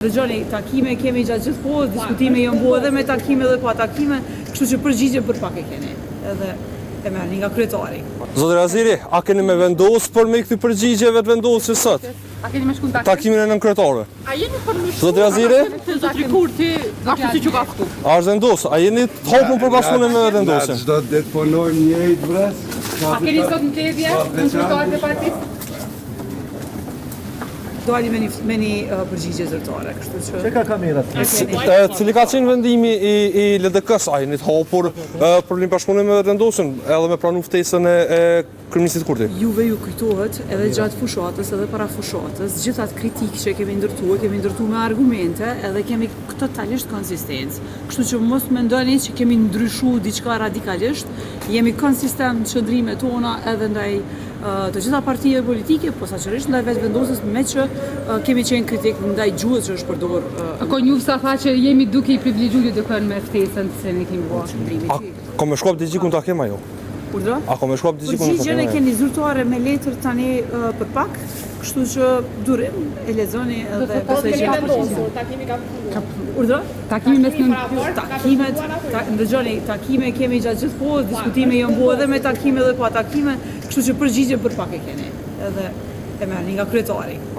Dëgjoni, takime kemi gjatë gjithë kohës, diskutime janë bërë edhe me takime dhe pa takime, kështu që përgjigje për pak e keni, edhe e merrni nga kryetari. Zotëri Aziri, a keni me vendos për me këthy përgjigjeve të vendosjes sot? A keni me shkun Takimin e nënkretarëve. A jeni për më Zotëri Aziri? Zotëri Kurti, ashtu si që ka ftu. A është vendos? A jeni të hapur për bashkëpunim me vendosjen? Çdo ditë punojmë njëjtë vres. A keni sot në tezje, në shkrutarët e partisë? Dojni me një përgjigje zyrtare, kështu që... Që ka kamerat? Cili ka qenë vendimi i LDK-s? A jeni të hapur për një bashkëpunim me vendosjen, edhe me pranu ftesën e kryeministit Kurti? Juve ju kujtohet edhe gjatë fushatës edhe para fushatës, gjithë atë kritikë që kemi ndërtu me argumente edhe kemi totalisht konsistencë. Kështu që mos mendoni që kemi ndryshu diçka radikalisht, jemi konsistent në qëndrimet tona edhe ndaj të gjitha partije politike, posaçërisht ndaj vetë vendosjes, me që kemi qenë kritik ndaj gjuhës që është përdor. Ako njuh sa tha që jemi duke i privilegjuar dikën me ftesën se ne kemi bërë. A ko me shkuap digjikun ta kem ajo? Urdhë? A ko me shkuap digjikun ta kem Përgjigjen e ajo? keni zyrtare me letër tani për pak, kështu që durim e lexoni edhe besoj që Takimi ka Urdhë? Takimi mes Takimet, ndëgjoni, takime kemi gjatë gjithë kohës, diskutime janë bërë edhe me takime dhe pa takime, kështu që përgjigje për pak e keni, edhe e merrni nga kryetari.